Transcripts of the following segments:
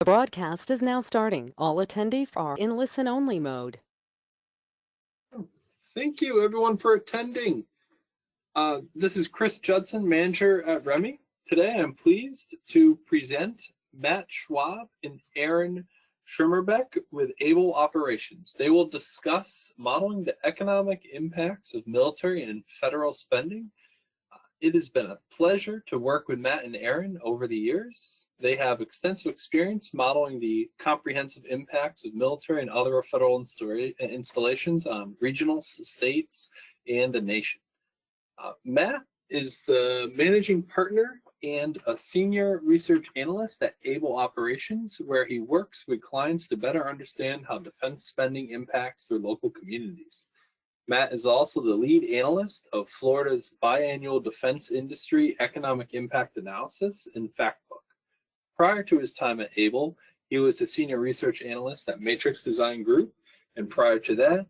The broadcast is now starting. All attendees are in listen-only mode. Thank you, everyone, for attending. This is Chris Judson, manager at REMI. Today, I'm pleased to present Matt Schwab and Aaron Schimmerbeck with Able Operations. They will discuss modeling the economic impacts of military and federal spending. It has been a pleasure to work with Matt and Aaron over the years. They have extensive experience modeling the comprehensive impacts of military and other federal installations on regional, states, and the nation. Matt is the managing partner and a senior research analyst at Able Operations, where he works with clients to better understand how defense spending impacts their local communities. Matt is also the lead analyst of Florida's biannual Defense Industry Economic Impact Analysis and Factbook. Prior to his time at Able, he was a senior research analyst at Matrix Design Group, and prior to that,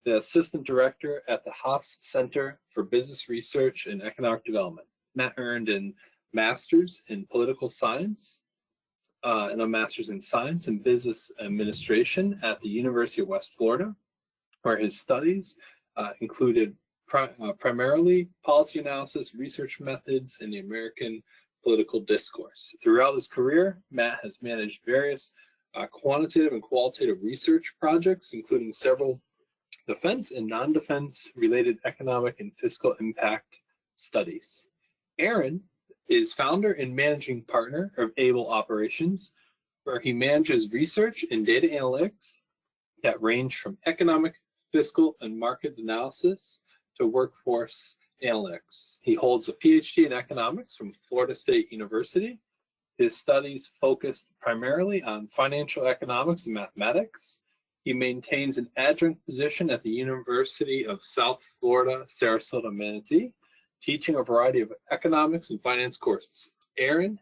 the assistant director at the Haas Center for Business Research and Economic Development. Matt earned a master's in political science and a master's in science and business administration at the University of West Florida, where his studies included primarily policy analysis, research methods, and the American political discourse. Throughout his career, Matt has managed various quantitative and qualitative research projects, including several defense and non-defense related economic and fiscal impact studies. Aaron is founder and managing partner of Able Operations, where he manages research and data analytics that range from economic, fiscal, and market analysis to workforce analytics. He holds a PhD in economics from Florida State University. His studies focused primarily on financial economics and mathematics. He maintains an adjunct position at the University of South Florida, Sarasota, Manatee, teaching a variety of economics and finance courses. Aaron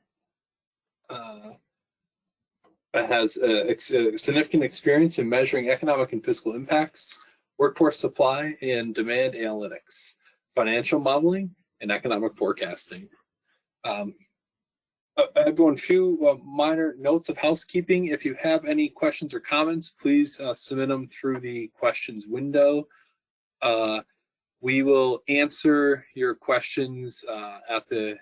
has significant experience in measuring economic and fiscal impacts, workforce supply and demand analytics, financial modeling, and economic forecasting. Everyone, a few minor notes of housekeeping. If you have any questions or comments, please submit them through the questions window. We will answer your questions at the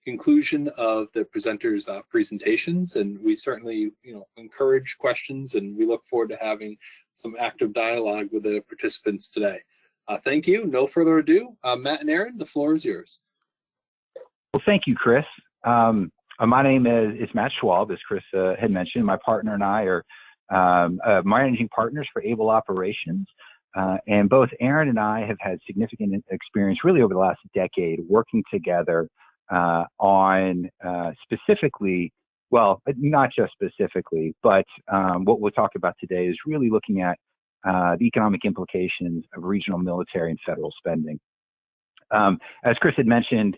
conclusion of the presenters' presentations, and we certainly encourage questions, and we look forward to having some active dialogue with the participants today. Thank you. No further ado, Matt and Aaron, the floor is yours. Well, thank you, Chris. My name is Matt Schwab, as Chris had mentioned. My partner and I are managing partners for Able Operations. And both Aaron and I have had significant experience really over the last decade working together on specifically, well, not just specifically, but what we'll talk about today is really looking at the economic implications of regional military and federal spending. As Chris had mentioned,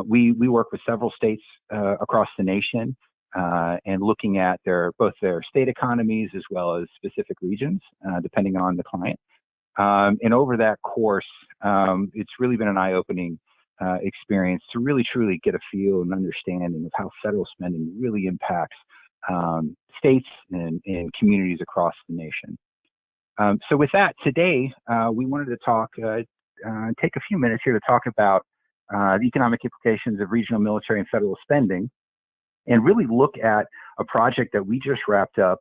we work with several states across the nation and looking at both their state economies as well as specific regions, depending on the client. And over that course, it's really been an eye-opening experience to really truly get a feel and understanding of how federal spending really impacts states and communities across the nation. So with that, today we wanted to take a few minutes here to talk about the economic implications of regional military and federal spending, and really look at a project that we just wrapped up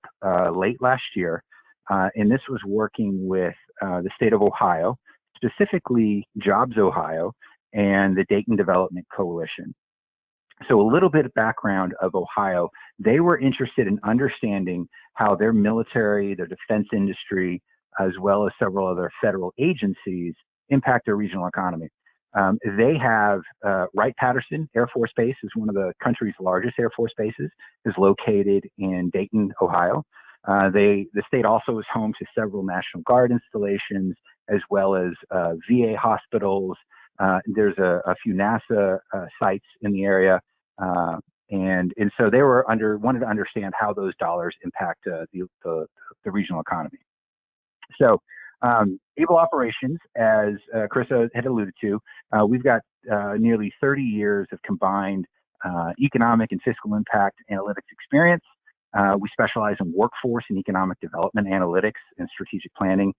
late last year. And this was working with the state of Ohio, specifically JobsOhio and the Dayton Development Coalition. So a little bit of background of Ohio. They were interested in understanding how their military, their defense industry, as well as several other federal agencies impact their regional economy. They have Wright-Patterson Air Force Base is one of the country's largest Air Force bases, is located in Dayton, Ohio. The state also is home to several National Guard installations, as well as VA hospitals. There's a few NASA sites in the area, and so they wanted to understand how those dollars impact the regional economy. So Able Operations, as Chris had alluded to, we've got nearly 30 years of combined economic and fiscal impact analytics experience. We specialize in workforce and economic development analytics and strategic planning.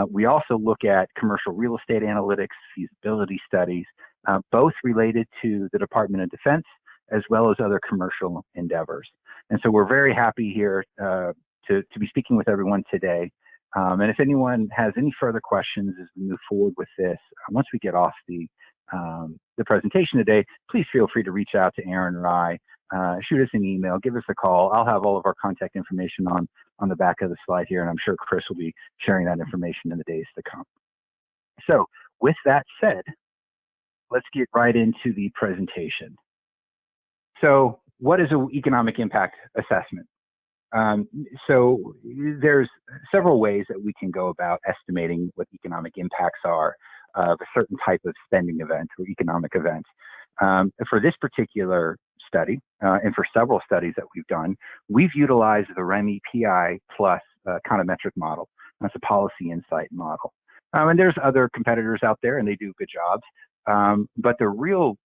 We also look at commercial real estate analytics, feasibility studies, both related to the Department of Defense as well as other commercial endeavors. And so we're very happy here to be speaking with everyone today. And if anyone has any further questions as we move forward with this, once we get off the presentation today, please feel free to reach out to Aaron or I, shoot us an email, give us a call. I'll have all of our contact information on the back of the slide here, and I'm sure Chris will be sharing that information in the days to come. So with that said, let's get right into the presentation. So what is an economic impact assessment? So there's several ways that we can go about estimating what economic impacts are of a certain type of spending event or economic event. For this particular study, and for several studies that we've done, we've utilized the REMI PI plus econometric model. That's a policy insight model. And there's other competitors out there and they do good jobs. But the real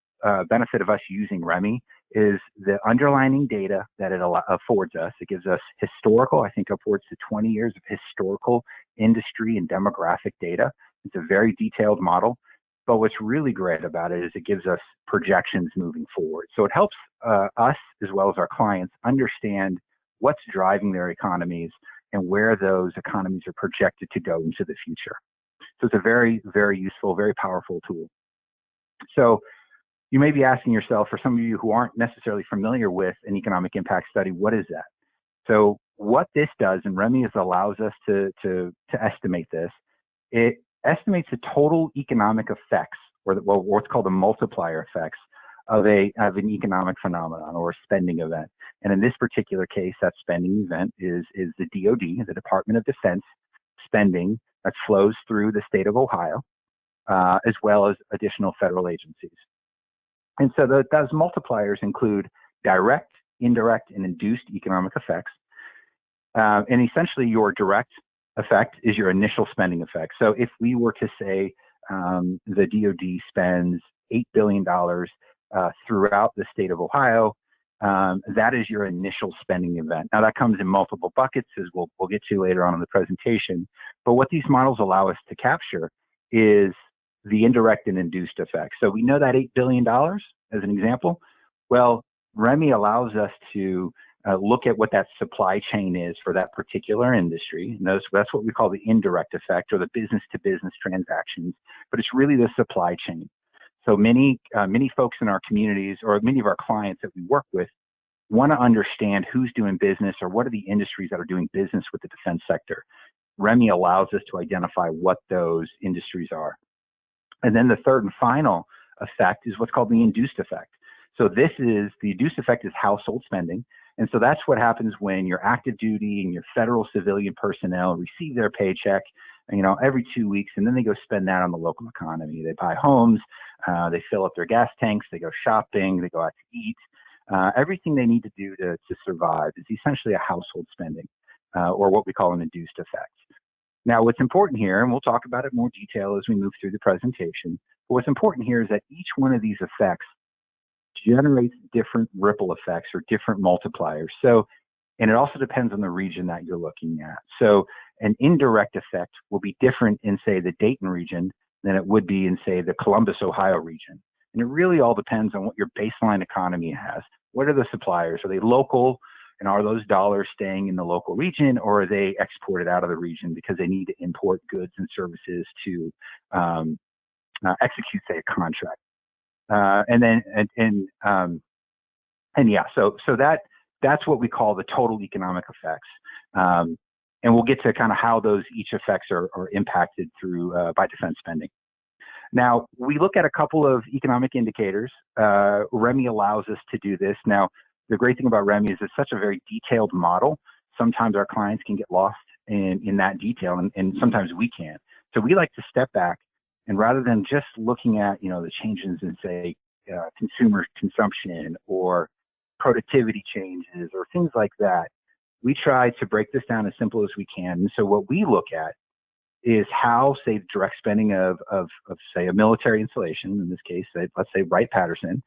benefit of us using REMI is the underlying data that it affords us. It gives us historical, I think upwards to 20 years of historical industry and demographic data. It's a very detailed model. But what's really great about it is it gives us projections moving forward. So it helps us as well as our clients understand what's driving their economies and where those economies are projected to go into the future. So it's a very, very useful, very powerful tool. So you may be asking yourself, for some of you who aren't necessarily familiar with an economic impact study, what is that? So what this does, and REMI allows us to estimate this, it estimates the total economic effects, or what's called the multiplier effects of an economic phenomenon or a spending event. And in this particular case, that spending event is the DoD, the Department of Defense spending that flows through the state of Ohio, as well as additional federal agencies. And so those multipliers include direct, indirect, and induced economic effects. And essentially your direct effect is your initial spending effect. So if we were to say the DoD spends $8 billion throughout the state of Ohio, that is your initial spending event. Now that comes in multiple buckets, as we'll get to later on in the presentation. But what these models allow us to capture is the indirect and induced effects. So we know that $8 billion as an example. Well, REMI allows us to look at what that supply chain is for that particular industry. And that's what we call the indirect effect, or the business-to-business transactions. But it's really the supply chain. So many folks in our communities, or many of our clients that we work with, want to understand who's doing business or what are the industries that are doing business with the defense sector. REMI allows us to identify what those industries are. And then the third and final effect is what's called the induced effect. So the induced effect is household spending. And so that's what happens when your active duty and your federal civilian personnel receive their paycheck, every 2 weeks, and then they go spend that on the local economy. They buy homes, they fill up their gas tanks, they go shopping, they go out to eat. Everything they need to do to survive is essentially a household spending, or what we call an induced effect. Now, what's important here, and we'll talk about it in more detail as we move through the presentation, but what's important here is that each one of these effects generates different ripple effects or different multipliers. So, and it also depends on the region that you're looking at. So an indirect effect will be different in, say, the Dayton region than it would be in, say, the Columbus, Ohio region. And it really all depends on what your baseline economy has. What are the suppliers? Are they local? And are those dollars staying in the local region, or are they exported out of the region because they need to import goods and services to execute, say, a contract? So that's what we call the total economic effects. And we'll get to kind of how each effects are impacted through by defense spending. Now, we look at a couple of economic indicators. REMI allows us to do this. Now, the great thing about REMI is it's such a very detailed model. Sometimes our clients can get lost in that detail, and sometimes we can't. So we like to step back, and rather than just looking at the changes in, say, consumer consumption or productivity changes or things like that, we try to break this down as simple as we can. And so what we look at is how, say, direct spending of say, a military installation, in this case, let's say Wright-Patterson,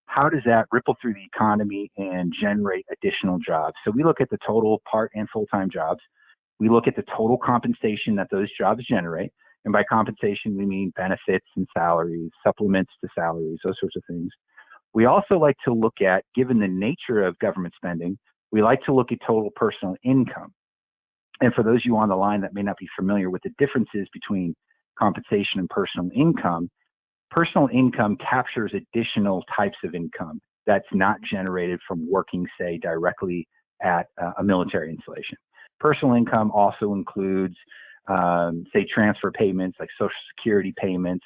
how does that ripple through the economy and generate additional jobs? So we look at the total part and full-time jobs. We look at the total compensation that those jobs generate. And by compensation, we mean benefits and salaries, supplements to salaries, those sorts of things. We also like to look at, given the nature of government spending, we like to look at total personal income. And for those of you on the line that may not be familiar with the differences between compensation and personal income captures additional types of income that's not generated from working, say, directly at a military installation. Personal income also includes, say, transfer payments like Social Security payments.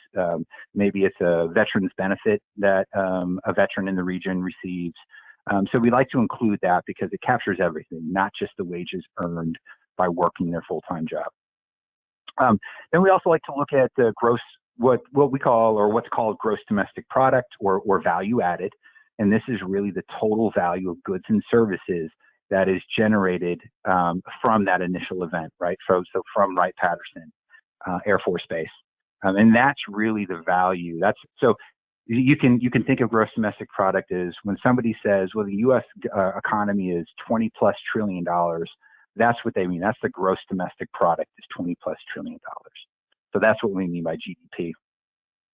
Maybe it's a veteran's benefit that a veteran in the region receives. So we like to include that because it captures everything, not just the wages earned by working their full-time job. Then we also like to look at the gross, what we call, or what's called gross domestic product or value added. And this is really the total value of goods and services that is generated from that initial event, right? So from Wright-Patterson Air Force Base. And that's really the value. So you can think of gross domestic product as when somebody says, well, the U.S. Economy is $20+ trillion. That's what they mean. That's the gross domestic product is $20+ trillion. So that's what we mean by GDP.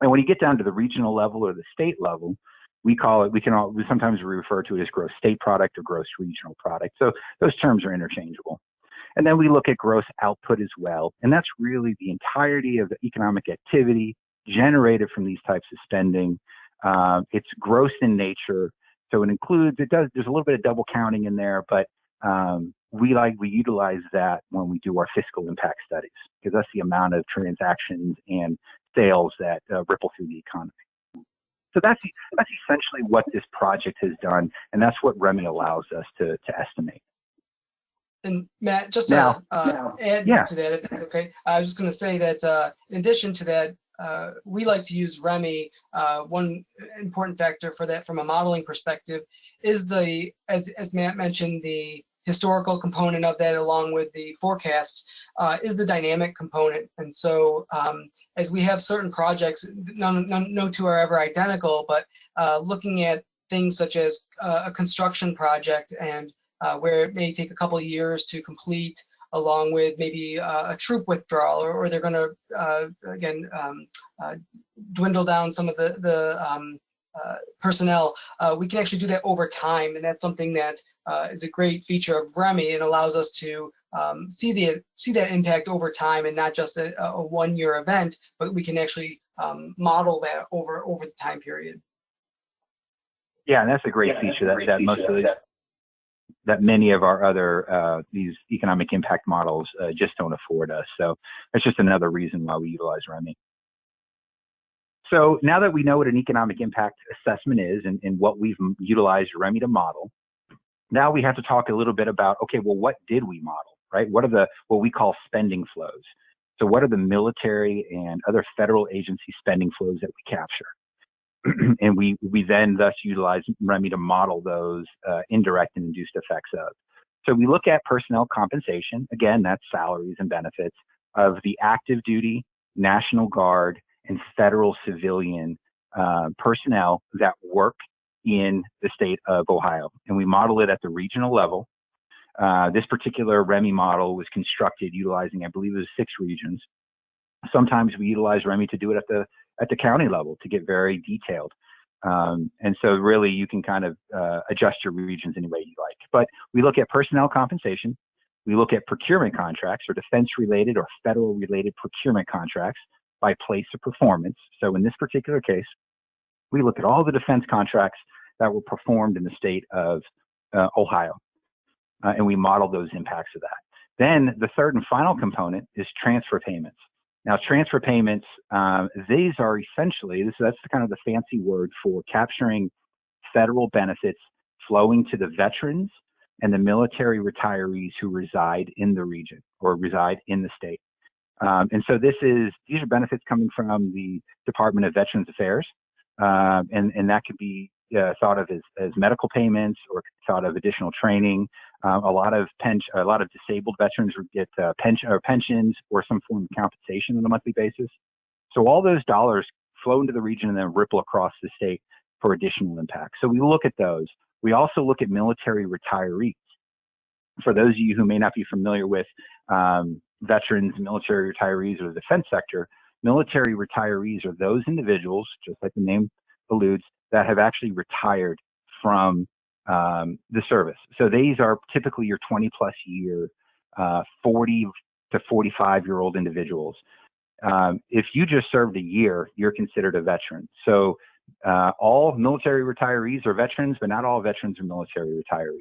And when you get down to the regional level or the state level, we sometimes refer to it as gross state product or gross regional product. So those terms are interchangeable. And then we look at gross output as well. And that's really the entirety of the economic activity generated from these types of spending. It's gross in nature. So there's a little bit of double counting in there, but we utilize that when we do our fiscal impact studies, because that's the amount of transactions and sales that ripple through the economy. So that's essentially what this project has done, and that's what REMI allows us to estimate. And Matt, just to add to that, if that's okay, I was just going to say that in addition to that, we like to use REMI. One important factor for that from a modeling perspective is as Matt mentioned, the historical component of that, along with the forecasts, is the dynamic component. And so as we have certain projects, no two are ever identical, but looking at things such as a construction project and where it may take a couple of years to complete, along with maybe a troop withdrawal, or they're going to, again, dwindle down some of the personnel, we can actually do that over time. And that's something that is a great feature of REMI. It allows us to see that impact over time and not just a one-year event, but we can actually model that over the time period. Yeah, and that's a great feature that many of our other these economic impact models just don't afford us. So that's just another reason why we utilize REMI. So now that we know what an economic impact assessment is and what we've utilized REMI to model, now we have to talk a little bit about, okay, well, what did we model, right? What are what we call spending flows? So what are the military and other federal agency spending flows that we capture? And we then thus utilize REMI to model those indirect and induced effects of. So we look at personnel compensation, again, that's salaries and benefits, of the active duty, National Guard, and federal civilian personnel that work in the state of Ohio. And we model it at the regional level. This particular REMI model was constructed utilizing, I believe it was 6 regions. Sometimes we utilize REMI to do it at the county level to get very detailed. And so really you can kind of adjust your regions any way you like. But we look at personnel compensation. We look at procurement contracts or defense-related or federal-related procurement contracts by place of performance. So in this particular case, we look at all the defense contracts that were performed in the state of Ohio, and we model those impacts of that. Then the third and final component is transfer payments. Now, transfer payments, these are essentially, that's kind of the fancy word for capturing federal benefits flowing to the veterans and the military retirees who reside in the region or reside in the state. And so these are benefits coming from the Department of Veterans Affairs, and that could be thought of as medical payments or thought of additional training. A lot of disabled veterans would get pensions or some form of compensation on a monthly basis. So all those dollars flow into the region and then ripple across the state for additional impact. So we look at those. We also look at military retirees. For those of you who may not be familiar with veterans, military retirees, or the defense sector, military retirees are those individuals, just like the name alludes, that have actually retired from the service. So these are typically your 20-plus year, 40 to 45-year-old individuals. If you just served a year, you're considered a veteran. So all military retirees are veterans, but not all veterans are military retirees.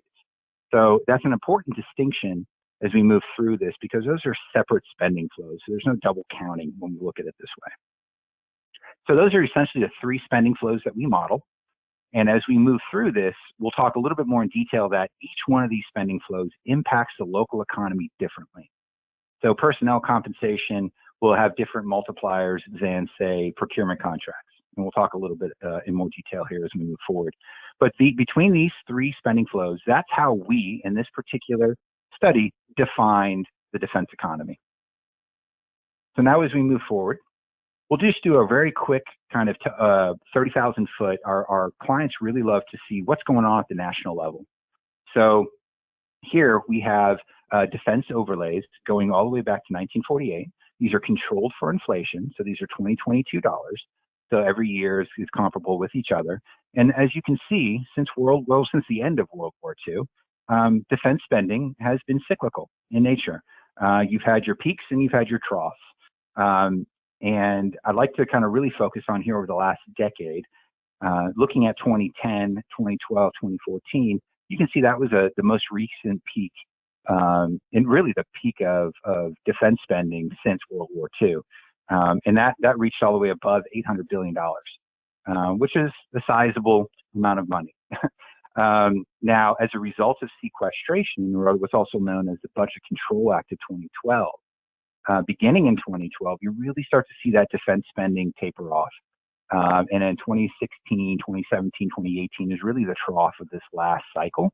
So that's an important distinction as we move through this, because those are separate spending flows. So there's no double counting when we look at it this way. So those are essentially the three spending flows that we model. And as we move through this, we'll talk a little bit more in detail that each one of these spending flows impacts the local economy differently. So personnel compensation will have different multipliers than, say, procurement contracts. And we'll talk a little bit in more detail here as we move forward. But between these three spending flows, that's how we, in this particular study, defined the defense economy. So now as we move forward, we'll just do a very quick kind of 30,000 foot. Our clients really love to see what's going on at the national level. So here we have defense overlays going all the way back to 1948. These are controlled for inflation, so these are 2022 dollars. So every year is comparable with each other. And as you can see, since the end of World War II, defense spending has been cyclical in nature. You've had your peaks and you've had your troughs. And I'd like to kind of really focus on here over the last decade, looking at 2010, 2012, 2014, you can see that was the most recent peak, and really the peak of defense spending since World War II. And that reached all the way above $800 billion, which is a sizable amount of money. Now, as a result of sequestration, or what's also known as the Budget Control Act of 2012, beginning in 2012, you really start to see that defense spending taper off. And in 2016, 2017, 2018 is really the trough of this last cycle.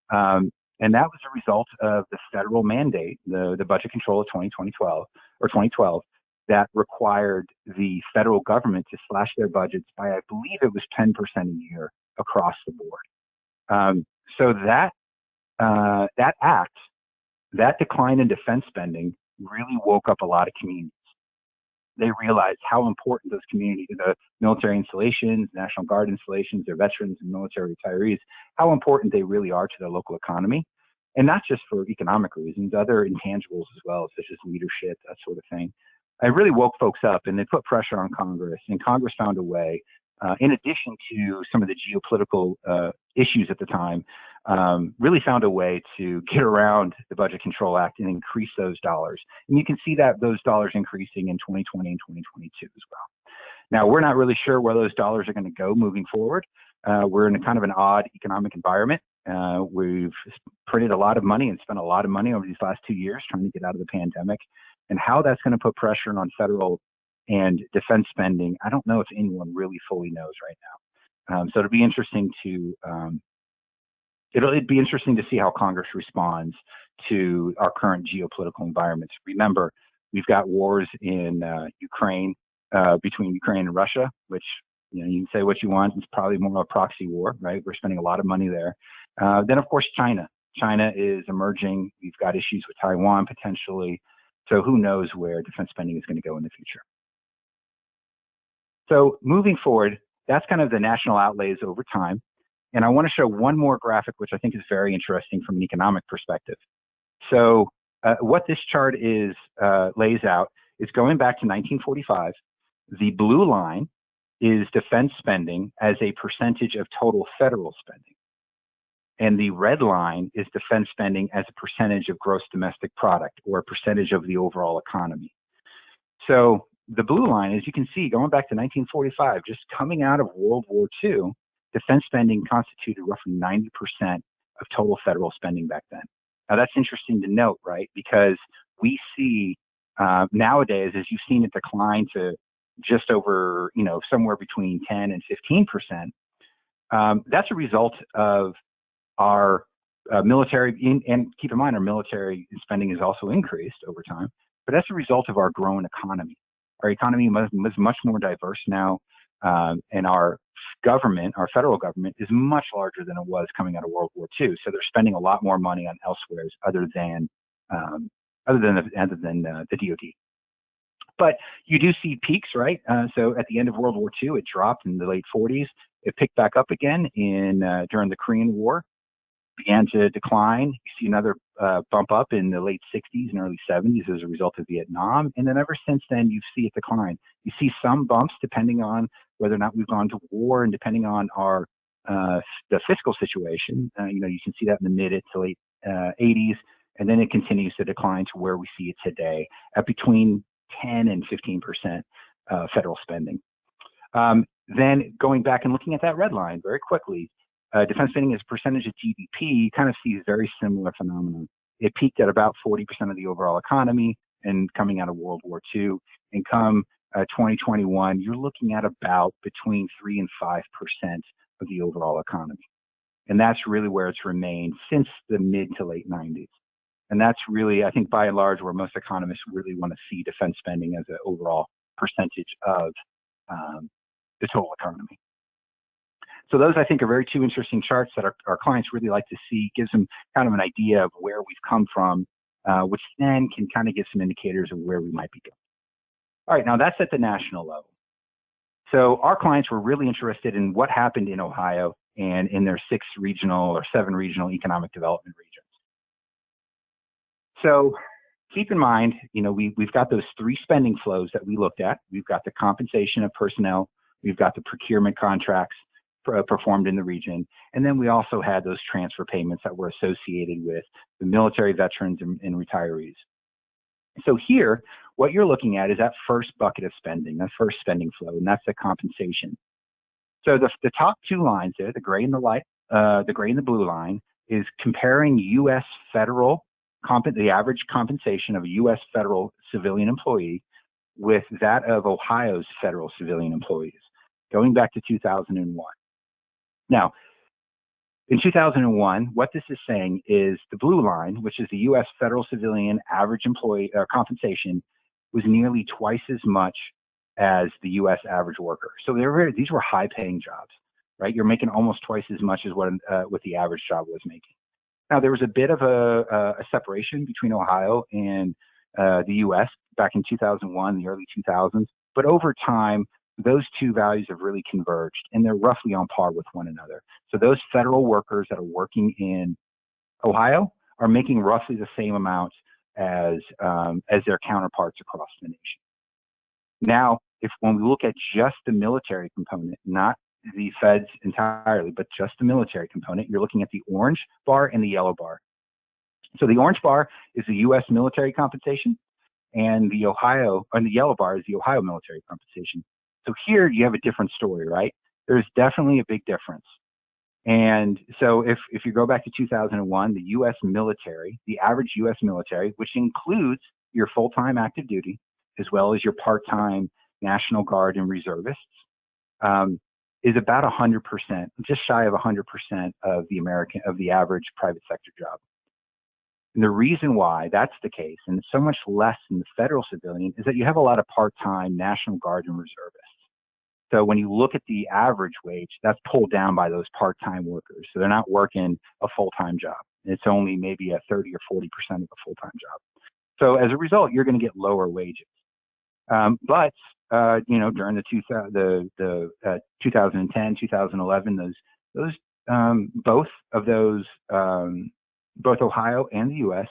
And that was a result of the federal mandate, the Budget Control of 2012, that required the federal government to slash their budgets by, I believe it was 10% a year across the board. So that act, that decline in defense spending really woke up a lot of communities. They realized how important those communities, the military installations, National Guard installations, their veterans and military retirees, how important they really are to their local economy. And not just for economic reasons, other intangibles as well, such as leadership, that sort of thing. It really woke folks up, and they put pressure on Congress, and Congress found a way, in addition to some of the geopolitical issues at the time, really found a way to get around the Budget Control Act and increase those dollars. And you can see that those dollars increasing in 2020 and 2022 as well. Now, we're not really sure where those dollars are going to go moving forward. We're in a kind of an odd economic environment. We've printed a lot of money and spent a lot of money over these last 2 years trying to get out of the pandemic. And how that's going to put pressure on federal and defense spending, I don't know if anyone really fully knows right now. So it'd be interesting to see how Congress responds to our current geopolitical environments. Remember, we've got wars in Ukraine, between Ukraine and Russia, which you can say what you want. It's probably more of a proxy war, right? We're spending a lot of money there. Then, of course, China. China is emerging. We've got issues with Taiwan potentially. So who knows where defense spending is going to go in the future. So moving forward, that's kind of the national outlays over time. And I want to show one more graphic, which I think is very interesting from an economic perspective. So what this chart lays out is going back to 1945. The blue line is defense spending as a percentage of total federal spending. And the red line is defense spending as a percentage of gross domestic product, or a percentage of the overall economy. So the blue line, as you can see, going back to 1945, just coming out of World War II, defense spending constituted roughly 90% of total federal spending back then. Now that's interesting to note, right? Because we see nowadays, as you've seen it decline to just over, somewhere between 10 and 15%, that's a result of our military, and keep in mind, our military spending has also increased over time, but that's a result of our growing economy. Our economy is much more diverse now, and our government, our federal government, is much larger than it was coming out of World War II. So they're spending a lot more money on elsewhere other than the DoD. But you do see peaks, right? So at the end of World War II, it dropped in the late 40s. It picked back up again during the Korean War, began to decline. You see another bump up in the late 60s and early 70s as a result of Vietnam. And then ever since then, you see it decline. You see some bumps depending on whether or not we've gone to war and depending on the fiscal situation. You can see that in the mid to late 80s. And then it continues to decline to where we see it today at between 10 and 15% federal spending. Then going back and looking at that red line very quickly, defense spending as a percentage of GDP kind of sees very similar phenomenon. It peaked at about 40% of the overall economy and coming out of World War II. And come 2021, you're looking at about between 3 and 5% of the overall economy. And that's really where it's remained since the mid to late 90s. And that's really, I think, by and large, where most economists really want to see defense spending as an overall percentage of the total economy. So those, I think, are very two interesting charts that our clients really like to see. Gives them kind of an idea of where we've come from, which then can kind of give some indicators of where we might be going. All right, now that's at the national level. So our clients were really interested in what happened in Ohio and in their 7 regional economic development regions. So keep in mind, we've got those 3 spending flows that we looked at. We've got the compensation of personnel. We've got the procurement contracts performed in the region. And then we also had those transfer payments that were associated with the military veterans and retirees. So here, what you're looking at is that first bucket of spending, that first spending flow, and that's the compensation. So the top 2 lines there, the gray and the blue line, is comparing U.S. federal the average compensation of a U.S. federal civilian employee with that of Ohio's federal civilian employees, going back to 2001. Now, in 2001, what this is saying is the blue line, which is the U.S. federal civilian average employee compensation, was nearly twice as much as the U.S. average worker. So these were high-paying jobs, right? You're making almost twice as much as what the average job was making. Now, there was a bit of a separation between Ohio and the U.S. back in 2001, the early 2000s, but over time, those 2 values have really converged, and they're roughly on par with one another. So those federal workers that are working in Ohio are making roughly the same amount as their counterparts across the nation. Now, when we look at just the military component, not the feds entirely, but just the military component, you're looking at the orange bar and the yellow bar. So the orange bar is the U.S. military compensation, and the yellow bar is the Ohio military compensation. So here you have a different story, right? There's definitely a big difference. And so if you go back to 2001, the U.S. military, the average U.S. military, which includes your full-time active duty, as well as your part-time National Guard and reservists, is about 100%, just shy of 100% of the average private sector job. And the reason why that's the case, and it's so much less than the federal civilian, is that you have a lot of part-time National Guard and reservists. So when you look at the average wage, that's pulled down by those part-time workers. So they're not working a full-time job. It's only maybe a 30 or 40% of a full-time job. So as a result, you're going to get lower wages. But during the 2010, 2011, both Ohio and the U.S.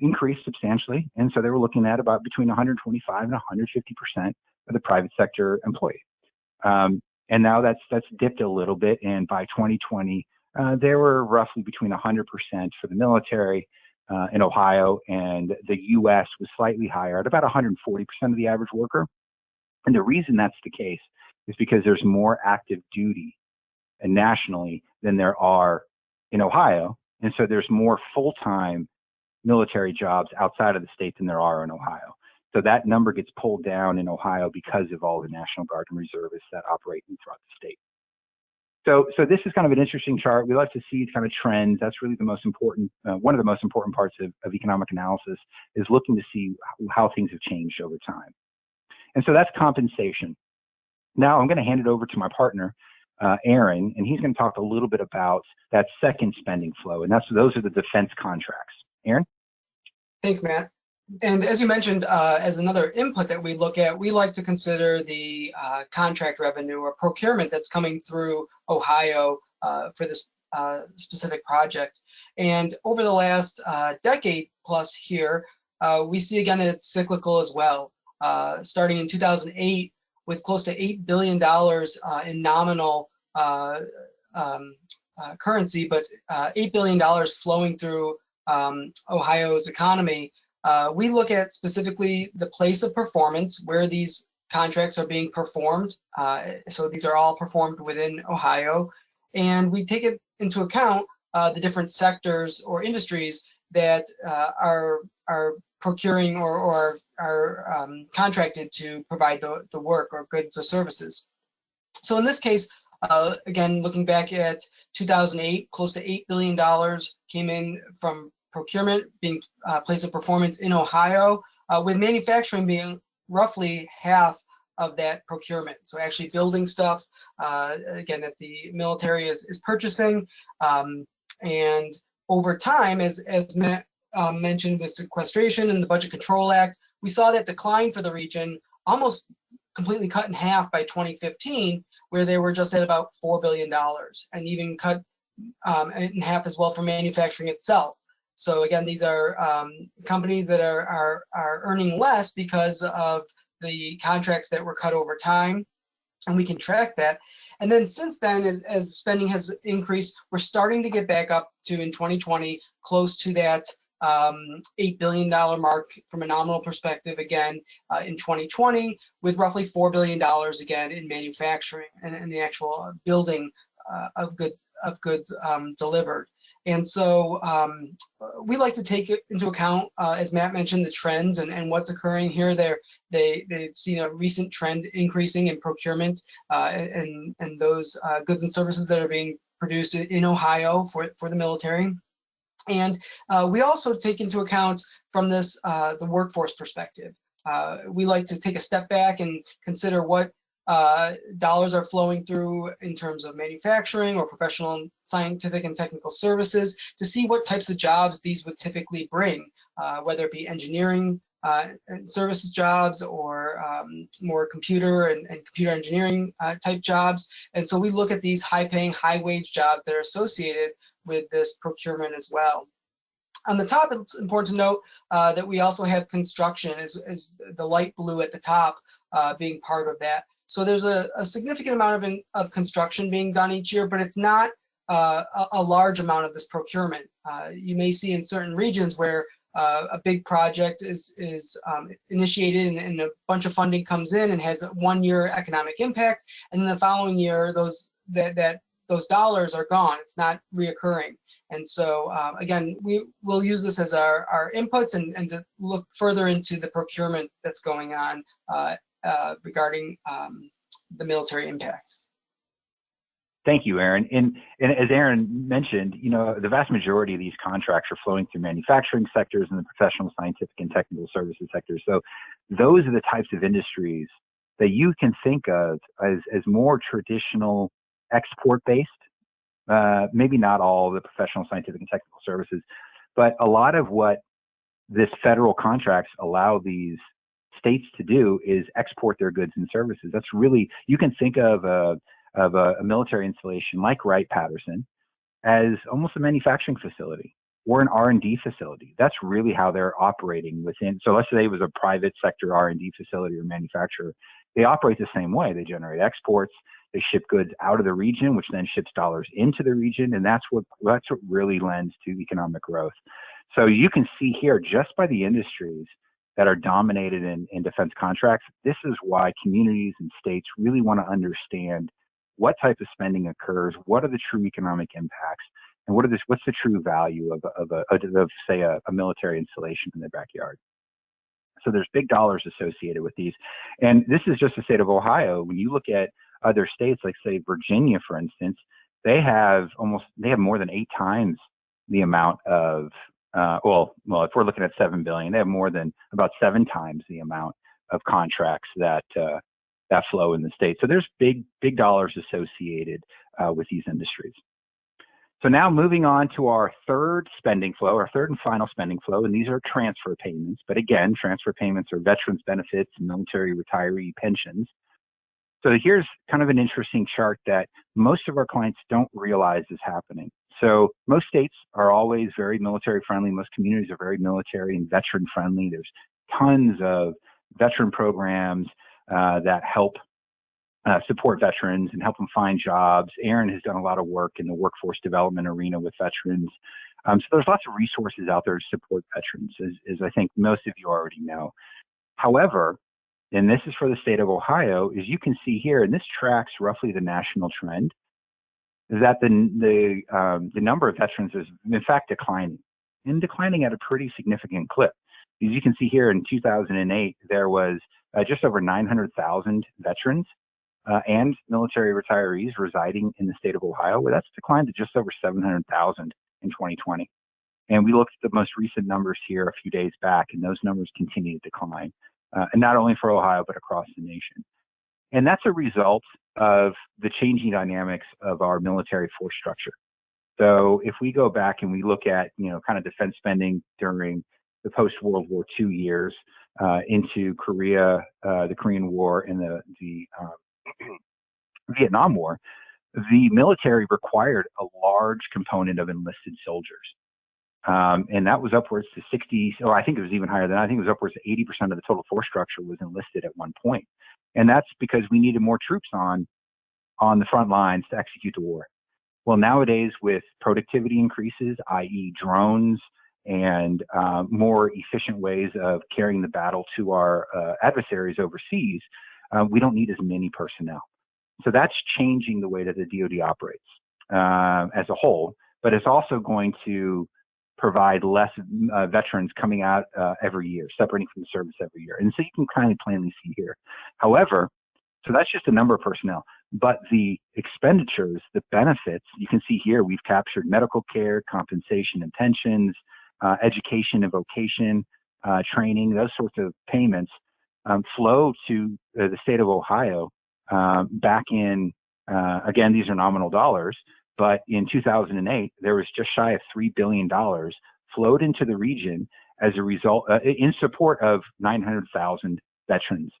Increased substantially, and so they were looking at about between 125 and 150% of the private sector employee. And now that's dipped a little bit, and by 2020, there were roughly between 100% for the military in Ohio, and the U.S. was slightly higher at about 140% of the average worker. And the reason that's the case is because there's more active duty nationally than there are in Ohio, and so there's more full-time military jobs outside of the state than there are in Ohio. So that number gets pulled down in Ohio because of all the National Guard and reservists that operate throughout the state. So this is kind of an interesting chart. We like to see kind of trends. That's really the most important, one of the most important parts of economic analysis is looking to see how things have changed over time. And so that's compensation. Now I'm going to hand it over to my partner, Aaron, and he's going to talk a little bit about that second spending flow, and those are the defense contracts. Aaron? Thanks, Matt. And as you mentioned, as another input that we look at, we like to consider the contract revenue or procurement that's coming through Ohio for this specific project. And over the last decade plus here, we see again that it's cyclical as well. Starting in 2008 with close to $8 billion in nominal currency, but $8 billion flowing through Ohio's economy. We look at specifically the place of performance where these contracts are being performed. So these are all performed within Ohio. And we take it into account the different sectors or industries that are procuring or are contracted to provide the work or goods or services. So in this case, again, looking back at 2008, close to $8 billion came in from procurement being place of performance in Ohio, with manufacturing being roughly half of that procurement. So actually building stuff, again, that the military is purchasing. And over time, as Matt mentioned with sequestration and the Budget Control Act, we saw that decline for the region almost completely cut in half by 2015, where they were just at about $4 billion, and even cut in half as well for manufacturing itself. So again, these are companies that are earning less because of the contracts that were cut over time, and we can track that. And then since then, as spending has increased, we're starting to get back up to, in 2020, close to that $8 billion mark from a nominal perspective again in 2020, with roughly $4 billion again in manufacturing and the actual building of goods delivered. And so we like to take it into account, as Matt mentioned, the trends and what's occurring here. They've seen a recent trend increasing in procurement and those goods and services that are being produced in Ohio for the military. And we also take into account from this the workforce perspective. We like to take a step back and consider what dollars are flowing through in terms of manufacturing or professional, scientific, and technical services to see what types of jobs these would typically bring, whether it be engineering and services jobs or more computer and computer engineering type jobs. And so we look at these high-paying, high-wage jobs that are associated with this procurement as well. On the top, it's important to note that we also have construction as the light blue at the top being part of that. So there's a significant amount of construction being done each year, but it's not a large amount of this procurement. You may see in certain regions where a big project is initiated and a bunch of funding comes in and has a 1-year economic impact, and then the following year those dollars are gone. It's not reoccurring. And so again, we will use this as our inputs and to look further into the procurement that's going on regarding the military impact. Thank you, Aaron. And as Aaron mentioned, the vast majority of these contracts are flowing through manufacturing sectors and the professional, scientific, and technical services sectors. So those are the types of industries that you can think of as more traditional export-based. Maybe not all the professional, scientific, and technical services, but a lot of what this federal contracts allow these states to do is export their goods and services. That's really, you can think of a military installation like Wright-Patterson as almost a manufacturing facility or an R&D facility. That's really how they're operating within. So let's say it was a private sector R&D facility or manufacturer. They operate the same way. They generate exports. They ship goods out of the region, which then ships dollars into the region, and that's what really lends to economic growth. So you can see here, just by the industries that are dominated in defense contracts, this is why communities and states really want to understand what type of spending occurs, what are the true economic impacts, and what's the true value of say a military installation in their backyard. So there's big dollars associated with these, and this is just the state of Ohio. When you look at other states, like say Virginia, for instance, they have more than 8 times the amount of well, if we're looking at $7 billion, they have more than about 7 times the amount of contracts that that flow in the state. So there's big dollars associated with these industries. So now moving on to our third spending flow, our third and final spending flow, and these are transfer payments. But again, transfer payments are veterans benefits, military retiree pensions. So here's kind of an interesting chart that most of our clients don't realize is happening. So most states are always very military friendly. Most communities are very military and veteran friendly. There's tons of veteran programs that help support veterans and help them find jobs. Aaron has done a lot of work in the workforce development arena with veterans. So there's lots of resources out there to support veterans, as I think most of you already know. However, and this is for the state of Ohio, as you can see here, and this tracks roughly the national trend, is that the number of veterans is in fact declining, and declining at a pretty significant clip. As you can see here, in 2008, there was just over 900,000 veterans and military retirees residing in the state of Ohio. Well, that's declined to just over 700,000 in 2020. And we looked at the most recent numbers here a few days back, and those numbers continue to decline, and not only for Ohio, but across the nation. And that's a result of the changing dynamics of our military force structure. So if we go back and we look at, kind of defense spending during the post-World War II years into Korea, the Korean War, and the Vietnam War, the military required a large component of enlisted soldiers. And that was upwards to 60, or I think it was even higher than that. I think it was upwards to 80% of the total force structure was enlisted at one point. And that's because we needed more troops on the front lines to execute the war. Well, nowadays with productivity increases, i.e. drones and more efficient ways of carrying the battle to our adversaries overseas, we don't need as many personnel. So that's changing the way that the DoD operates as a whole, but it's also going to provide less veterans coming out every year, separating from the service every year. And so you can kind of plainly see here. However, so that's just the number of personnel, but the expenditures, the benefits, you can see here, we've captured medical care, compensation and pensions, education and vocation, training, those sorts of payments flow to the state of Ohio back in, again, these are nominal dollars, but in 2008, there was just shy of $3 billion flowed into the region as a result, in support of 900,000 veterans.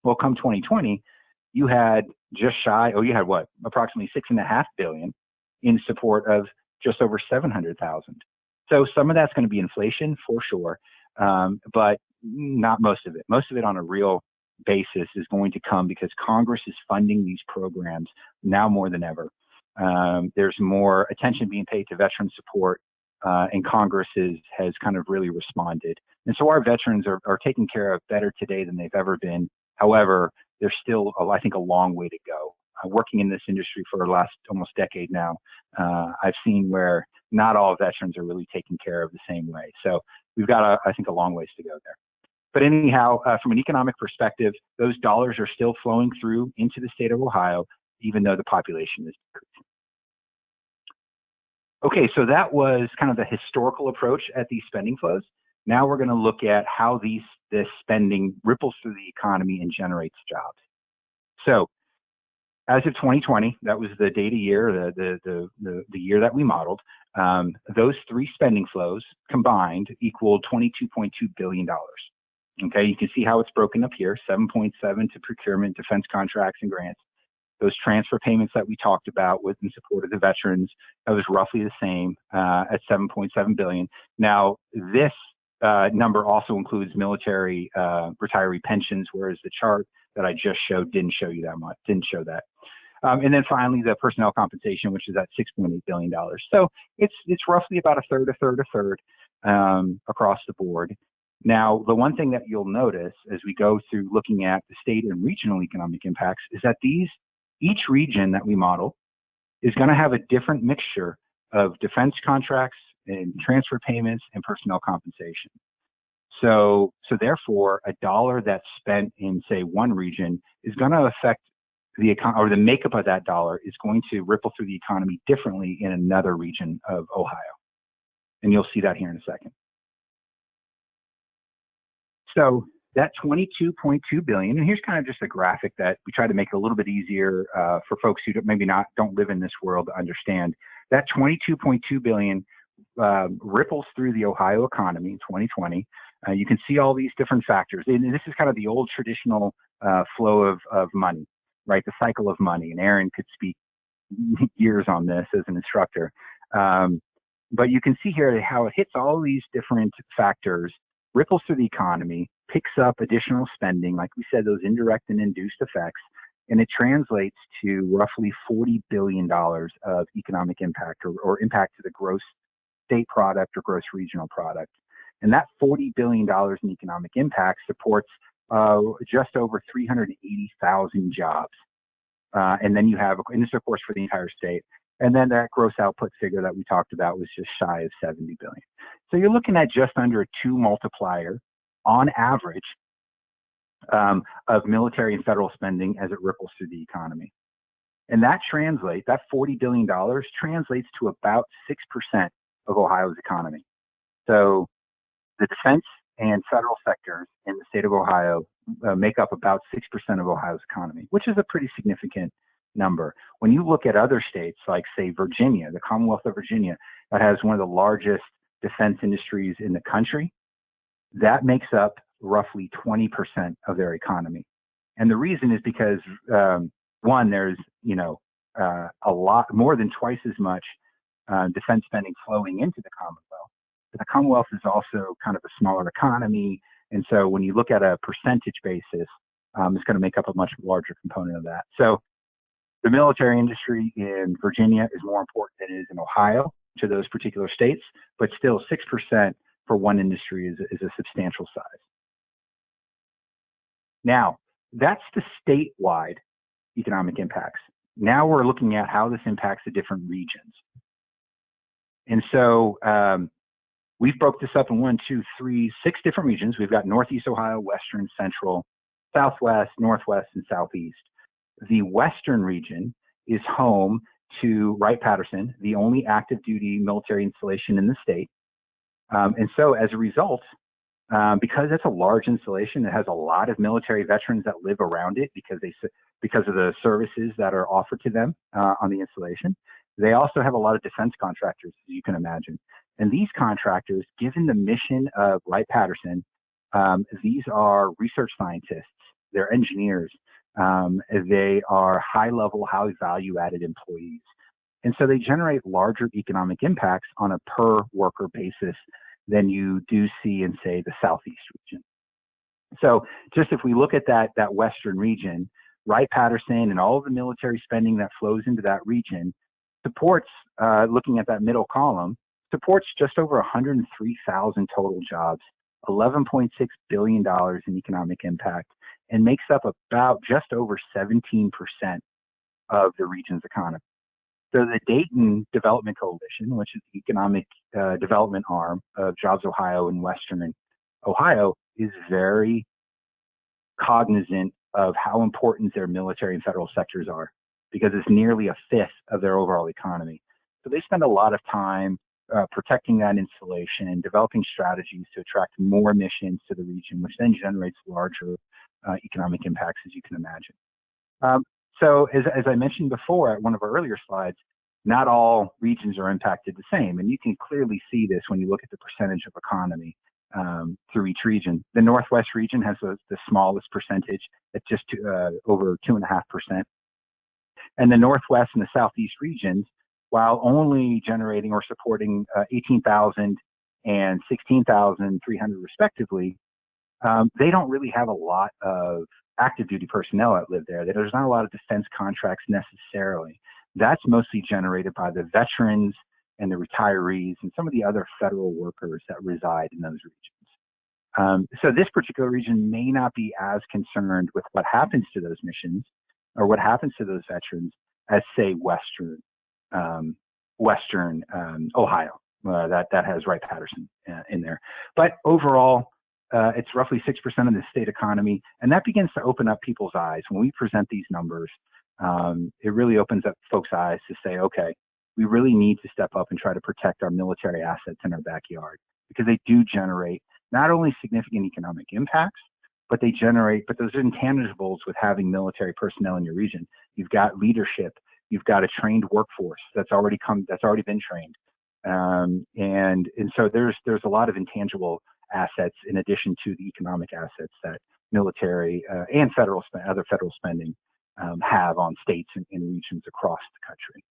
Well, come 2020, you had just shy, approximately $6.5 billion in support of just over 700,000. So some of that's going to be inflation for sure, but not most of it. Most of it on a real basis is going to come because Congress is funding these programs now more than ever. There's more attention being paid to veteran support, and Congress has kind of really responded. And so our veterans are taken care of better today than they've ever been. However, there's still, I think, a long way to go. Working in this industry for the last almost decade now, I've seen where not all veterans are really taken care of the same way. So we've got, I think, a long ways to go there. But anyhow, from an economic perspective, those dollars are still flowing through into the state of Ohio, even though the population is decreasing. Okay, so that was kind of the historical approach at these spending flows. Now we're going to look at how this spending ripples through the economy and generates jobs. So as of 2020, that was the data year, the year that we modeled, those three spending flows combined equaled $22.2 billion. Okay, you can see how it's broken up here, 7.7 to procurement, defense contracts, and grants. Those transfer payments that we talked about with in support of the veterans, that was roughly the same at 7.7 billion. Now, this number also includes military retiree pensions, whereas the chart that I just showed didn't show you that much, didn't show that. And then finally, the personnel compensation, which is at $6.8 billion. So it's roughly about a third across the board. Now, the one thing that you'll notice as we go through looking at the state and regional economic impacts is that each region that we model is going to have a different mixture of defense contracts and transfer payments and personnel compensation. So therefore, a dollar that's spent in, say, one region is going to affect the makeup of that dollar is going to ripple through the economy differently in another region of Ohio. And you'll see that here in a second. So that 22.2 billion, and here's kind of just a graphic that we try to make it a little bit easier for folks who don't live in this world to understand. That 22.2 billion ripples through the Ohio economy in 2020. You can see all these different factors, and this is kind of the old traditional flow of money, right? The cycle of money, and Aaron could speak years on this as an instructor. But you can see here how it hits all these different factors, ripples through the economy, picks up additional spending, like we said, those indirect and induced effects, and it translates to roughly $40 billion of economic impact or impact to the gross state product or gross regional product. And that $40 billion in economic impact supports just over 380,000 jobs. And then you have, and this of course for the entire state, and then that gross output figure that we talked about was just shy of 70 billion. So you're looking at just under a 2 multiplier on average of military and federal spending as it ripples through the economy. And that $40 billion translates to about 6% of Ohio's economy. So the defense and federal sectors in the state of Ohio make up about 6% of Ohio's economy, which is a pretty significant number. When you look at other states like, say, Virginia, the Commonwealth of Virginia, that has one of the largest defense industries in the country, that makes up roughly 20% of their economy. And the reason is because, one, there's, a lot more than twice as much defense spending flowing into the Commonwealth. But the Commonwealth is also kind of a smaller economy. And so when you look at a percentage basis, it's going to make up a much larger component of that. So the military industry in Virginia is more important than it is in Ohio to those particular states, but still 6% for one industry is a substantial size. Now, that's the statewide economic impacts. Now we're looking at how this impacts the different regions. And so we've broke this up in 6 different regions. We've got Northeast Ohio, Western, Central, Southwest, Northwest, and Southeast. The Western region is home to Wright-Patterson, the only active duty military installation in the state. And so as a result, because it's a large installation, it has a lot of military veterans that live around it because of the services that are offered to them on the installation. They also have a lot of defense contractors, as you can imagine. And these contractors, given the mission of Wright-Patterson, these are research scientists, they're engineers, they are high-level, highly value-added employees. And so they generate larger economic impacts on a per-worker basis than you do see in, say, the Southeast region. So just if we look at that Western region, Wright-Patterson and all of the military spending that flows into that region supports, looking at that middle column, supports just over 103,000 total jobs, $11.6 billion in economic impact, and makes up about just over 17% of the region's economy. So the Dayton Development Coalition, which is the economic development arm of JobsOhio in Western Ohio, is very cognizant of how important their military and federal sectors are, because it's nearly a fifth of their overall economy. So they spend a lot of time protecting that installation, developing strategies to attract more missions to the region, which then generates larger economic impacts, as you can imagine. So as I mentioned before at one of our earlier slides, not all regions are impacted the same. And you can clearly see this when you look at the percentage of economy through each region. The Northwest region has the smallest percentage at just over 2.5%. And the Northwest and the Southeast regions, while only generating or supporting 18,000 and 16,300 respectively, they don't really have a lot of active duty personnel that live there. There's not a lot of defense contracts necessarily. That's mostly generated by the veterans and the retirees and some of the other federal workers that reside in those regions. So this particular region may not be as concerned with what happens to those missions or what happens to those veterans as, say, Western Ohio, that has Wright-Patterson in there. But overall, it's roughly 6% of the state economy, and that begins to open up people's eyes. When we present these numbers, it really opens up folks' eyes to say, okay, we really need to step up and try to protect our military assets in our backyard, because they do generate not only significant economic impacts, but they generate, but those are intangibles with having military personnel in your region. You've got leadership, you've got a trained workforce that's already been trained. And so there's a lot of intangible assets in addition to the economic assets that military and other federal spending have on states and regions across the country.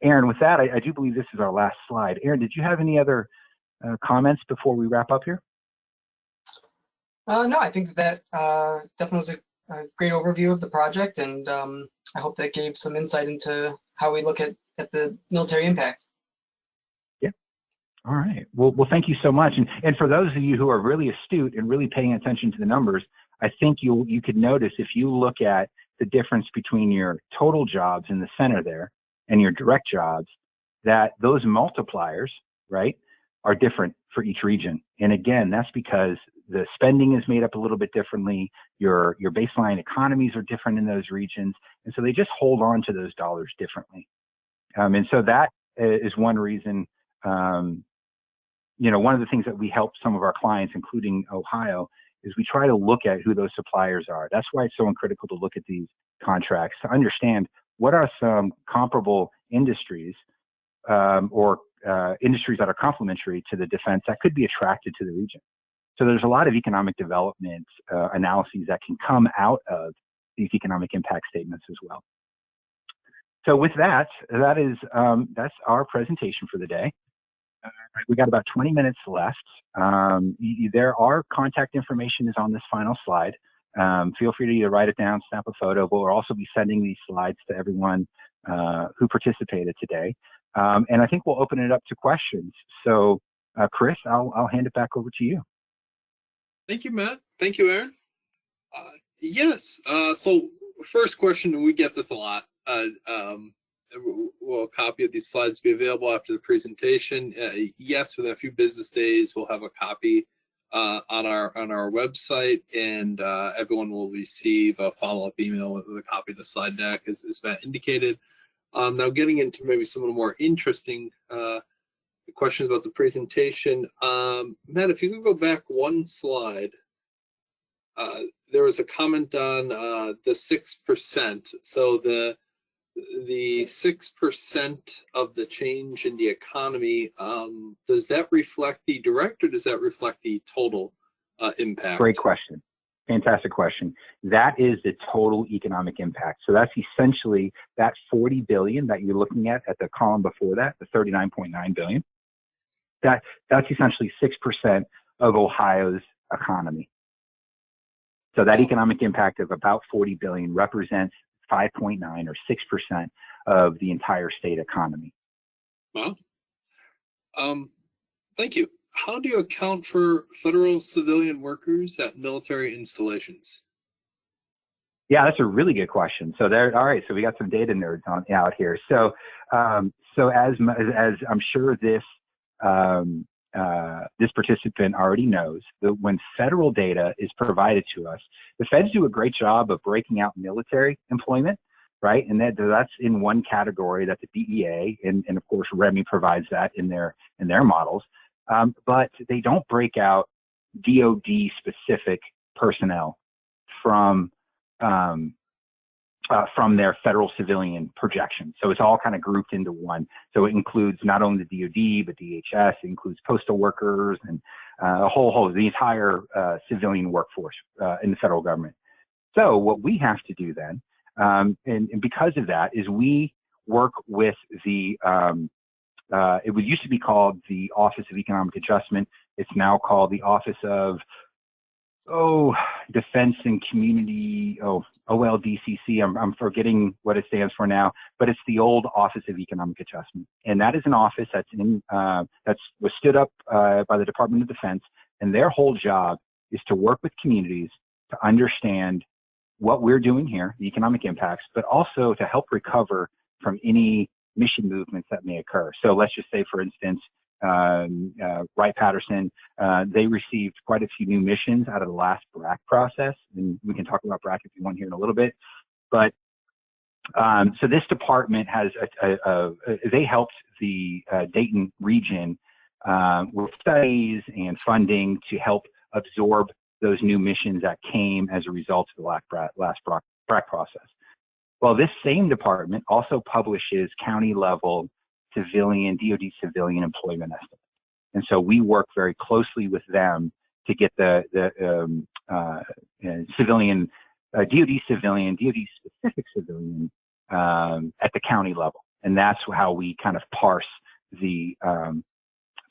Aaron, with that, I do believe this is our last slide. Aaron, did you have any other comments before we wrap up here? No, I think that definitely was a great overview of the project, and I hope that gave some insight into how we look at the military impact. Yeah. All right. Well, thank you so much. And for those of you who are really astute and really paying attention to the numbers, I think you could notice if you look at the difference between your total jobs in the center there and your direct jobs, that those multipliers, right, are different for each region. And again, that's because the spending is made up a little bit differently. Your baseline economies are different in those regions. And so they just hold on to those dollars differently. And so that is one reason, one of the things that we help some of our clients, including Ohio, is we try to look at who those suppliers are. That's why it's so critical to look at these contracts to understand what are some comparable industries or industries that are complementary to the defense that could be attracted to the region. So there's a lot of economic development analyses that can come out of these economic impact statements as well. So with that, that's our presentation for the day. We got about 20 minutes left. There are contact information is on this final slide. Feel free to either write it down, snap a photo, but we'll also be sending these slides to everyone who participated today. And I think we'll open it up to questions. So Chris, I'll hand it back over to you. Thank you, Matt. Thank you, Aaron. Yes. So first question, and we get this a lot. Will a copy of these slides be available after the presentation? Yes, within a few business days, we'll have a copy on our website, and everyone will receive a follow-up email with a copy of the slide deck, as Matt indicated. Now, getting into maybe some of the more interesting questions about the presentation, Matt, if you could go back one slide. There was a comment on the 6%. So the 6% of the change in the economy, does that reflect the direct or does that reflect the total impact? Great question. Fantastic question. That is the total economic impact. So that's essentially that 40 billion that you're looking at the column before that, the 39.9 billion. That's essentially 6% of Ohio's economy. So that economic impact of about 40 billion represents 5.9 or 6% of the entire state economy. Wow. Thank you. How do you account for federal civilian workers at military installations? Yeah, that's a really good question. So all right, so we got some data nerds out here. So as I'm sure this participant already knows, that when federal data is provided to us, the feds do a great job of breaking out military employment, right? And that's in one category that the DEA and of course REMI provides that in their models, but they don't break out DoD specific personnel from their federal civilian projections. So it's all kind of grouped into one. So it includes not only the DoD, but DHS, it includes postal workers and a whole host, the entire civilian workforce in the federal government. So what we have to do then, and because of that, is we work with the, it used to be called the Office of Economic Adjustment. It's now called the Office of Defense and Community, OLDCC. I'm forgetting what it stands for now, but it's the old Office of Economic Adjustment. And that is an office that was stood up by the Department of Defense, and their whole job is to work with communities to understand what we're doing here, the economic impacts, but also to help recover from any mission movements that may occur. So let's just say, for instance, Wright-Patterson, they received quite a few new missions out of the last BRAC process, and we can talk about BRAC if you want here in a little bit. But so this department has they helped the Dayton region with studies and funding to help absorb those new missions that came as a result of the last BRAC process. Well, this same department also publishes county level civilian, DoD civilian employment estimates. And so we work very closely with them to get the civilian, DoD civilian, DoD specific civilian at the county level. And that's how we kind of parse the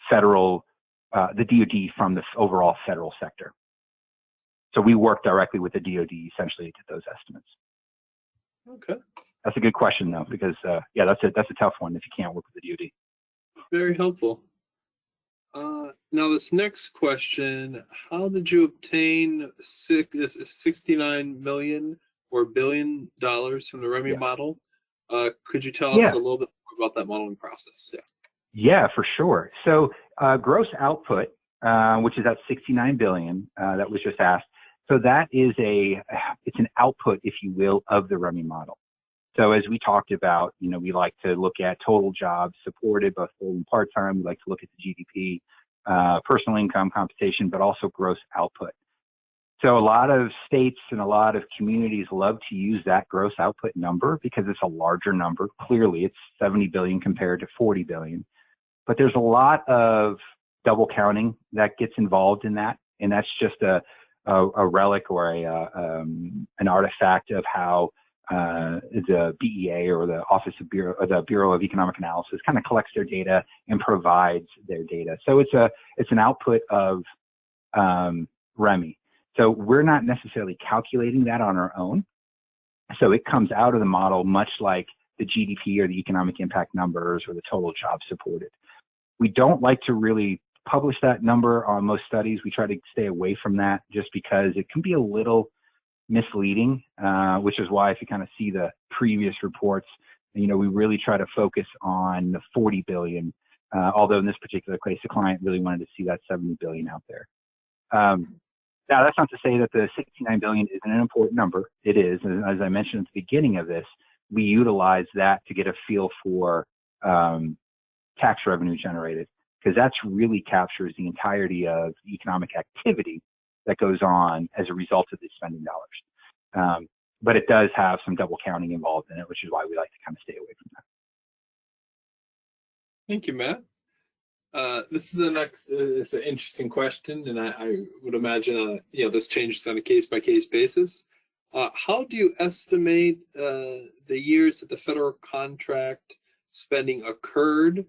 federal, the DoD from the overall federal sector. So we work directly with the DoD essentially to get those estimates. Okay. That's a good question though, because yeah, that's a tough one if you can't work with the DoD. Very helpful. Now this next question, how did you obtain $69 million or $1 billion from the REMI model? Could you tell us a little bit more about that modeling process? Yeah, for sure. So gross output, which is that 69 billion that was just asked. So that is it's an output, if you will, of the REMI model. So as we talked about, you know, we like to look at total jobs supported, both full and part-time. We like to look at the GDP, personal income compensation, but also gross output. So a lot of states and a lot of communities love to use that gross output number because it's a larger number. Clearly, it's 70 billion compared to 40 billion. But there's a lot of double counting that gets involved in that, and that's just a relic or an artifact of how the BEA or the the Bureau of Economic Analysis kind of collects their data and provides their data. So it's an output of REMI. So we're not necessarily calculating that on our own. So it comes out of the model much like the GDP or the economic impact numbers or the total jobs supported. We don't like to really publish that number on most studies. We try to stay away from that just because it can be a little misleading, which is why if you kind of see the previous reports, you know, we really try to focus on the 40 billion, although in this particular case, the client really wanted to see that 70 billion out there. Now, that's not to say that the 69 billion isn't an important number. It is. And as I mentioned at the beginning of this, we utilize that to get a feel for tax revenue generated, because that's really captures the entirety of the economic activity that goes on as a result of these spending dollars. But it does have some double counting involved in it, which is why we like to kind of stay away from that. Thank you, Matt. This is it's an interesting question, and I would imagine you know, this changes on a case-by-case basis. How do you estimate the years that the federal contract spending occurred?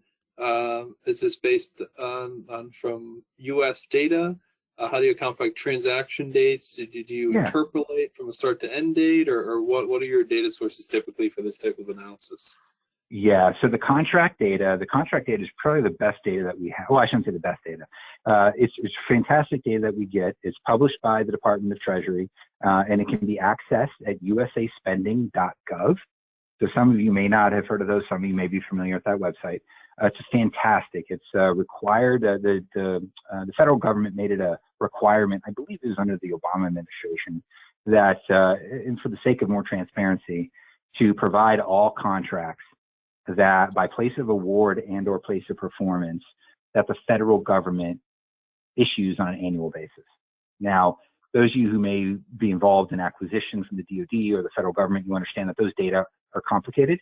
Is this based on from U.S. data? How do you account for like transaction dates? Did you interpolate from a start to end date, or what are your data sources typically for this type of analysis? Yeah, so the contract data is probably the best data that we have. Well, I shouldn't say the best data. It's fantastic data that we get. It's published by the Department of Treasury, and it can be accessed at usaspending.gov. So some of you may not have heard of those. Some of you may be familiar with that website. It's fantastic. It's required. The federal government made it a requirement. I believe it was under the Obama administration that, and for the sake of more transparency, to provide all contracts that by place of award and or place of performance that the federal government issues on an annual basis. Now, those of you who may be involved in acquisition from the DoD or the federal government, you understand that those data are complicated.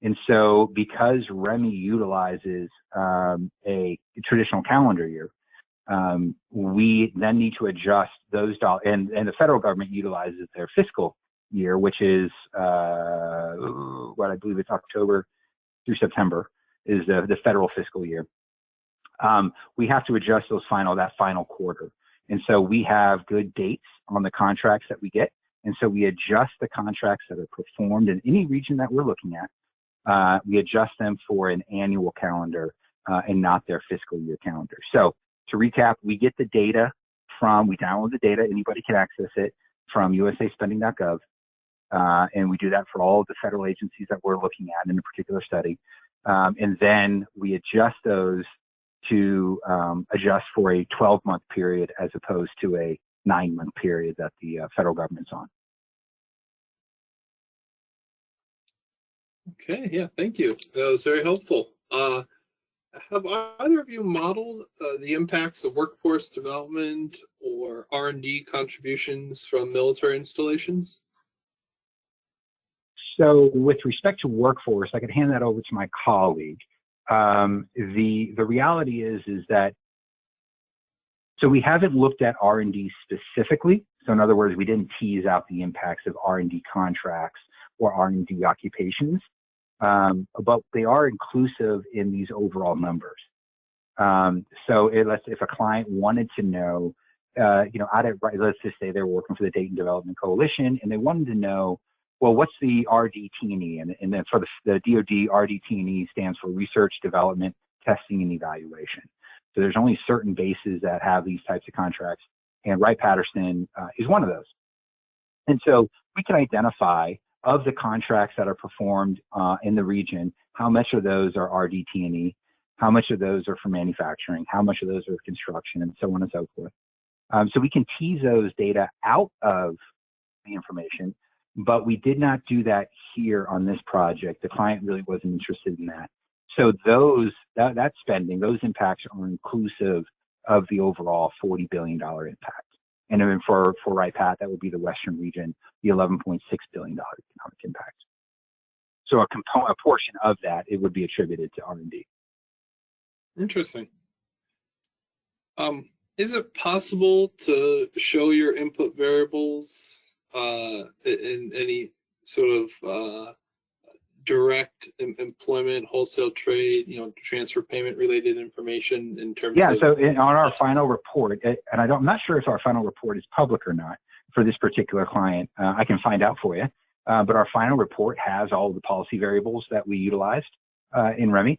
And so because REMI utilizes a traditional calendar year, we then need to adjust those dollars, and the federal government utilizes their fiscal year, which is what I believe it's October through September is the federal fiscal year. We have to adjust that final quarter. And so we have good dates on the contracts that we get. And so we adjust the contracts that are performed in any region that we're looking at. We adjust them for an annual calendar and not their fiscal year calendar. So to recap, we get the data we download the data, anybody can access it from usaspending.gov. And we do that for all of the federal agencies that we're looking at in a particular study. And then we adjust those to adjust for a 12-month period as opposed to a 9-month period that the federal government's on. Okay, yeah, thank you. That was very helpful. Have either of you modeled the impacts of workforce development or R&D contributions from military installations? So with respect to workforce, I could hand that over to my colleague. The reality is that, so we haven't looked at R&D specifically. So in other words, we didn't tease out the impacts of R&D contracts or R&D occupations, but they are inclusive in these overall numbers. So if a client wanted to know, let's just say they're working for the Dayton Development Coalition and they wanted to know, well, what's the RDT&E? And then for the DoD, RDT&E stands for Research, Development, Testing, and Evaluation. So there's only certain bases that have these types of contracts, and Wright-Patterson is one of those. And so we can identify of the contracts that are performed in the region, how much of those are RDT&E, how much of those are for manufacturing, how much of those are construction, and so on and so forth. So we can tease those data out of the information, but we did not do that here on this project. The client really wasn't interested in that. So that spending, those impacts are inclusive of the overall $40 billion impact. And then for Wright-Pat, that would be the Western region, the $11.6 billion economic impact. So a portion of that, it would be attributed to R&D. Interesting. Is it possible to show your input variables in any sort of direct employment, wholesale trade, transfer payment related information in terms of? So on our final report, and I'm not sure if our final report is public or not for this particular client. I can find out for you. But our final report has all of the policy variables that we utilized in REMI.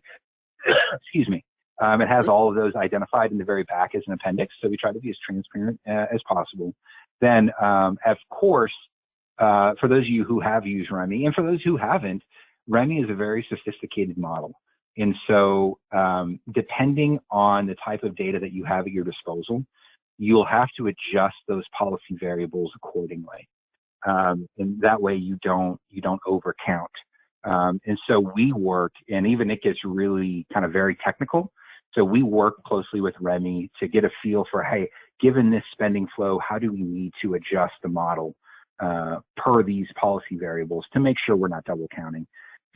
Excuse me. It has all of those identified in the very back as an appendix. So we try to be as transparent as possible. Then, of course, for those of you who have used REMI, and for those who haven't, REMI is a very sophisticated model. And so depending on the type of data that you have at your disposal, you'll have to adjust those policy variables accordingly. And that way you don't overcount. And so we work, and even it gets really kind of very technical. So we work closely with REMI to get a feel for, hey, given this spending flow, how do we need to adjust the model per these policy variables to make sure we're not double counting.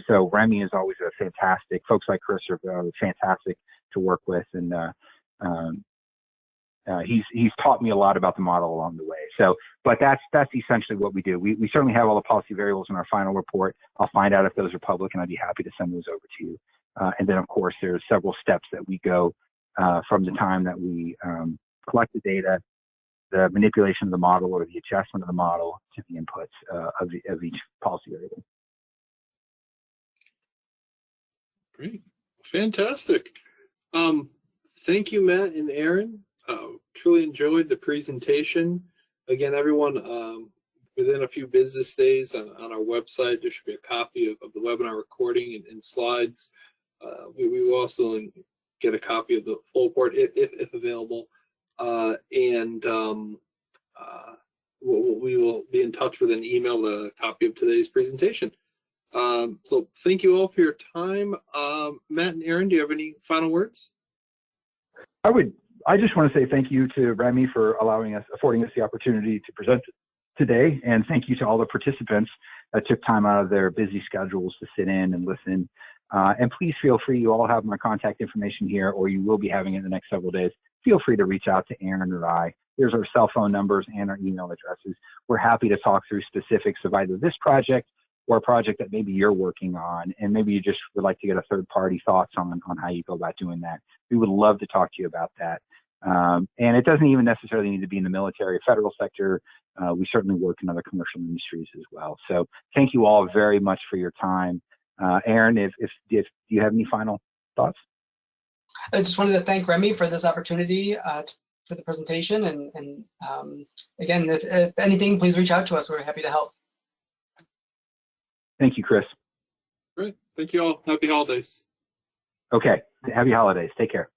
So REMI is always a fantastic, folks like Chris are fantastic to work with, and he's taught me a lot about the model along the way. So, but that's essentially what we do. We certainly have all the policy variables in our final report. I'll find out if those are public, and I'd be happy to send those over to you. And then, of course, there's several steps that we go from the time that we collect the data, the manipulation of the model or the adjustment of the model to the inputs of each policy variable. Great. Fantastic. Thank you, Matt and Aaron. Truly enjoyed the presentation. Again, everyone, within a few business days on our website, there should be a copy of the webinar recording and slides. We will also get a copy of the full report if available. And we will be in touch with an email, a copy of today's presentation. So thank you all for your time. Matt and Aaron, do you have any final words? I just want to say thank you to REMI for affording us the opportunity to present today, and thank you to all the participants that took time out of their busy schedules to sit in and listen. And please feel free, you all have my contact information here, or you will be having it in the next several days. Feel free to reach out to Aaron or I. Here's our cell phone numbers and our email addresses. We're happy to talk through specifics of either this project or a project that maybe you're working on, and maybe you just would like to get a third-party thoughts on how you go about doing that. We would love to talk to you about that. And it doesn't even necessarily need to be in the military or federal sector. We certainly work in other commercial industries as well. So thank you all very much for your time. Aaron, if do you have any final thoughts? I just wanted to thank REMI for this opportunity for the presentation. And again, if anything, please reach out to us. We're happy to help. Thank you, Chris. Great. Thank you all. Happy holidays. Okay. Happy holidays. Take care.